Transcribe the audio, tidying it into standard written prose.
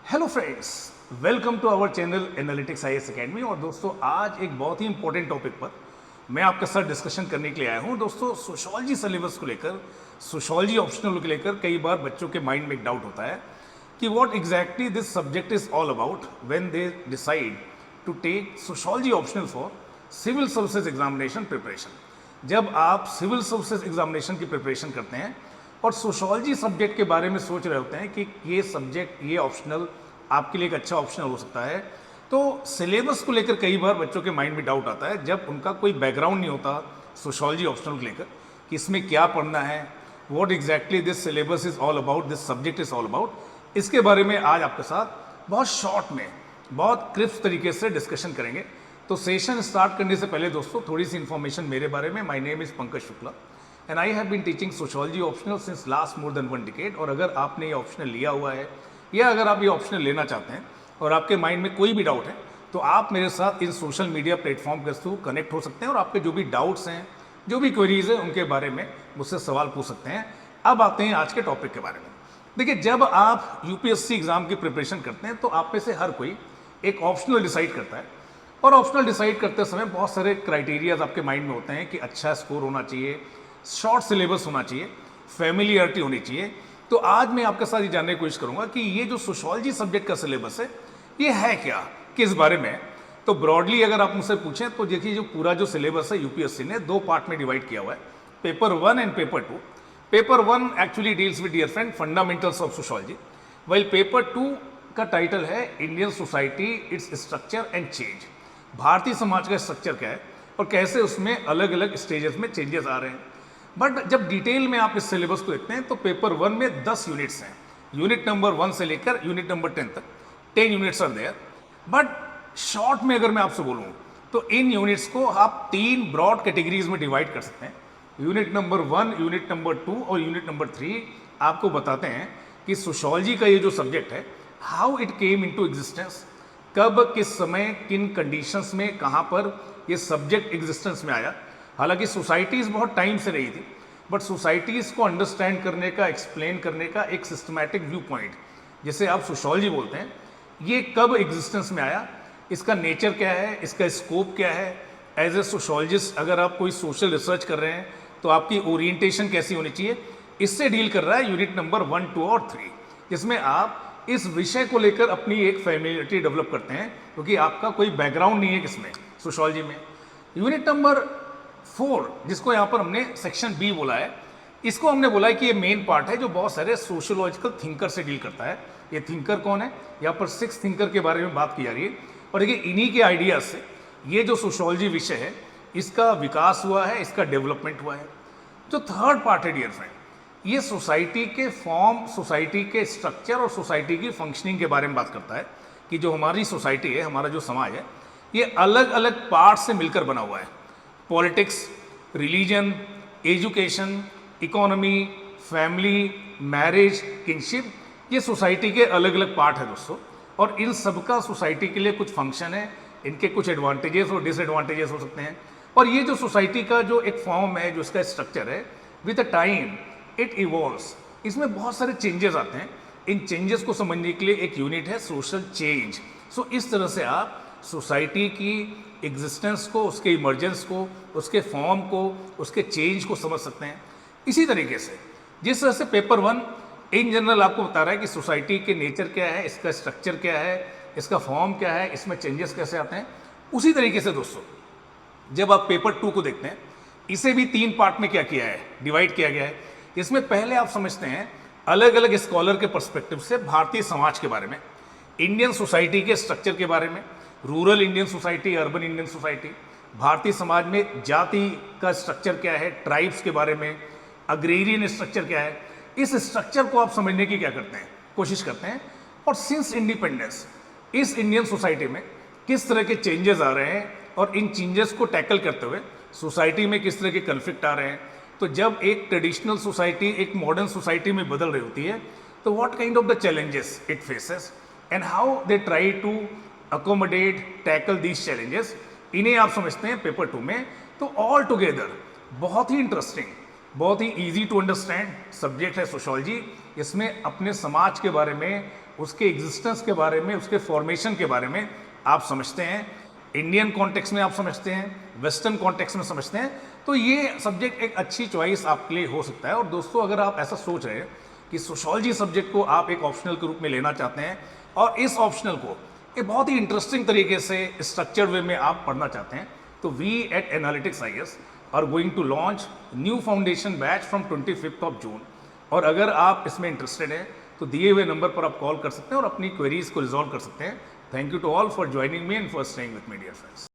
Hello friends, welcome to our channel analytics IAS academy. और दोस्तों, आज एक बहुत ही इंपॉर्टेंट टॉपिक पर मैं आपके साथ डिस्कशन करने के लिए आया हूं। दोस्तों, सोशोलॉजी सिलेबस को लेकर, सोशोलॉजी ऑप्शनल को लेकर कई बार बच्चों के माइंड में एक डाउट होता है कि what exactly this subject is all about when they decide to take sociology optional for civil services examination preparation. जब आप सिविल सर्विसेज एग्जामिनेशन की प्रिपरेशन करते हैं और सोशोलॉजी सब्जेक्ट के बारे में सोच रहे होते हैं कि ये सब्जेक्ट, ये ऑप्शनल आपके लिए एक अच्छा ऑप्शनल हो सकता है, तो सिलेबस को लेकर कई बार बच्चों के माइंड में डाउट आता है जब उनका कोई बैकग्राउंड नहीं होता सोशोलॉजी ऑप्शनल को लेकर कि इसमें क्या पढ़ना है, what exactly this syllabus is all about, this subject is all about. इसके बारे में आज आपके साथ बहुत शॉर्ट में, बहुत क्रिस्प तरीके से डिस्कशन करेंगे। तो सेशन स्टार्ट करने से पहले दोस्तों थोड़ी सी इन्फॉर्मेशन मेरे बारे में। My name is Pankaj Shukla and I have been teaching sociology optional since last more than 1 decade. और अगर आपने ये ऑप्शनल लिया हुआ है या अगर आप ये ऑप्शनल लेना चाहते हैं और आपके माइंड में कोई भी डाउट है, तो आप मेरे साथ इन सोशल मीडिया प्लेटफॉर्म के थ्रू कनेक्ट हो सकते हैं और आपके जो भी डाउट्स हैं, जो भी क्वेरीज हैं, उनके बारे में मुझसे सवाल पूछ सकते हैं। अब आते हैं आज के टॉपिक के बारे में। देखिए, जब आप यूपीएससी एग्जाम की प्रिपरेशन करते हैं तो आप में से हर कोई एक ऑप्शनल डिसाइड करता है। और ऑप्शनल डिसाइड करते समय बहुत सारे क्राइटेरियाज आपके माइंड में होते हैं कि अच्छा स्कोर होना चाहिए, शॉर्ट सिलेबस होना चाहिए, फैमिलियरिटी होनी चाहिए। तो आज मैं आपके साथ ये जानने की कोशिश करूंगा कि ये जो सोशोलॉजी सब्जेक्ट का सिलेबस है ये है क्या, किस बारे में है। तो ब्रॉडली अगर आप मुझसे पूछें तो देखिए, जो पूरा जो सिलेबस है यूपीएससी ने 2 पार्ट में डिवाइड किया हुआ है, paper 1 and paper 2। Paper 1 actually deals with, dear friend, fundamentals of sociology, while paper 2 का टाइटल है Indian society, its structure and change. भारतीय समाज का स्ट्रक्चर क्या है और कैसे उसमें अलग अलग स्टेजेस में चेंजेस आ रहे हैं। बट जब डिटेल में आप इस सिलेबस को देखते हैं तो पेपर 1 में 10 यूनिट्स हैं। यूनिट नंबर 1 से लेकर यूनिट नंबर 10 तक 10 units are there. But short में अगर मैं आपसे बोलूं तो इन यूनिट्स को आप 3 ब्रॉड कैटेगरीज में डिवाइड कर सकते हैं। यूनिट नंबर 1, यूनिट नंबर 2 और यूनिट नंबर 3 आपको बताते हैं कि सोशोलॉजी का ये जो सब्जेक्ट है, how it came into existence, कब, किस समय, किन कंडीशंस में, कहाँ पर ये सब्जेक्ट एग्जिस्टेंस में आया। हालांकि सोसाइटीज़ बहुत टाइम से रही थी, बट सोसाइटीज़ को अंडरस्टैंड करने का, एक्सप्लेन करने का एक सिस्टमैटिक व्यू पॉइंट, जिसे आप सोशोलॉजी बोलते हैं, ये कब एग्जिस्टेंस में आया, इसका नेचर क्या है, इसका स्कोप क्या है। एज ए सोशोलॉजिस्ट अगर आप कोई सोशल रिसर्च कर रहे हैं तो आपकी ओरिएंटेशन कैसी होनी चाहिए, इससे डील कर रहा है यूनिट नंबर 1, 2 और 3, जिसमें आप इस विषय को लेकर अपनी एक फैमिलियरिटी डेवलप करते हैं, क्योंकि आपका कोई बैकग्राउंड नहीं है किसमें, सोशोलॉजी में। यूनिट नंबर 4, जिसको यहाँ पर हमने सेक्शन बी बोला है, इसको हमने बोला है कि ये मेन पार्ट है जो बहुत सारे सोशियोलॉजिकल थिंकर से डील करता है। ये थिंकर कौन है, यहाँ पर 6 थिंकर के बारे में बात की जा रही है। और देखिए, इन्हीं के आइडियाज से ये जो सोशोलॉजी विषय है इसका विकास हुआ है, इसका डेवलपमेंट हुआ है। जो थर्ड पार्ट है, डियर फ्रेंड, ये सोसाइटी के फॉर्म, सोसाइटी के स्ट्रक्चर और सोसाइटी की फंक्शनिंग के बारे में बात करता है कि जो हमारी सोसाइटी है, हमारा जो समाज है, ये अलग अलग पार्ट से मिलकर बना हुआ है। Politics, religion, education, economy, family, marriage, kinship, ये सोसाइटी के अलग अलग पार्ट है दोस्तों। और इन सबका सोसाइटी के लिए कुछ फंक्शन है, इनके कुछ एडवांटेजेस और डिसएडवांटेजेस हो सकते हैं। और ये जो सोसाइटी का जो एक फॉर्म है, जो इसका स्ट्रक्चर है, with the time it evolves, इसमें बहुत सारे चेंजेस आते हैं। इन चेंजेस को समझने के लिए एक यूनिट है सोशल चेंज। सो इस तरह से आप सोसाइटी की एग्जिस्टेंस को, उसके इमर्जेंस को, उसके फॉर्म को, उसके चेंज को समझ सकते हैं। इसी तरीके से जिस तरह से पेपर 1 इन जनरल आपको बता रहा है कि सोसाइटी के नेचर क्या है, इसका स्ट्रक्चर क्या है, इसका फॉर्म क्या है, इसमें चेंजेस कैसे आते हैं, उसी तरीके से दोस्तों जब आप पेपर 2 को देखते हैं, इसे भी 3 पार्ट में क्या किया है, डिवाइड किया गया है। इसमें पहले आप समझते हैं अलग अलग स्कॉलर के पर्सपेक्टिव से भारतीय समाज के बारे में, इंडियन सोसाइटी के स्ट्रक्चर के बारे में, rural Indian society, urban Indian society, Bharatiya Samaj में जाति का स्ट्रक्चर क्या है, ट्राइब्स के बारे में, अग्रेरियन स्ट्रक्चर क्या है। इस स्ट्रक्चर को आप समझने की क्या करते हैं, कोशिश करते हैं। और सिंस इंडिपेंडेंस इस इंडियन सोसाइटी में किस तरह के चेंजेस आ रहे हैं और इन चेंजेस को टैकल करते हुए सोसाइटी में किस तरह के कन्फ्लिक्ट आ रहे हैं। तो जब एक ट्रेडिशनल सोसाइटी एक मॉडर्न सोसाइटी में बदल रही होती है, तो what kind of the challenges it faces and how they try to accommodate, tackle these challenges, इन्हें आप समझते हैं पेपर 2 में। तो ऑल टुगेदर बहुत ही इंटरेस्टिंग, बहुत ही इजी टू अंडरस्टैंड सब्जेक्ट है सोशोलॉजी। इसमें अपने समाज के बारे में, उसके एग्जिस्टेंस के बारे में, उसके फॉर्मेशन के बारे में आप समझते हैं, इंडियन कॉन्टेक्स्ट में आप समझते हैं, वेस्टर्न कॉन्टेक्स्ट में समझते हैं, तो ये सब्जेक्ट एक अच्छी चॉइस आपके लिए हो सकता है। और दोस्तों अगर आप ऐसा सोच रहे हैं कि सोशियोलॉजी सब्जेक्ट को आप एक ऑप्शनल के रूप में लेना चाहते हैं और इस ऑप्शनल को एक बहुत ही इंटरेस्टिंग तरीके से स्ट्रक्चर्ड वे में आप पढ़ना चाहते हैं, तो we at analytics IAS are going to launch new foundation batch from 25 June. और अगर आप इसमें इंटरेस्टेड हैं तो दिए हुए नंबर पर आप कॉल कर सकते हैं और अपनी क्वेरीज को रिजॉल्व कर सकते हैं। Thank you to all for joining me and for staying with me dear friends.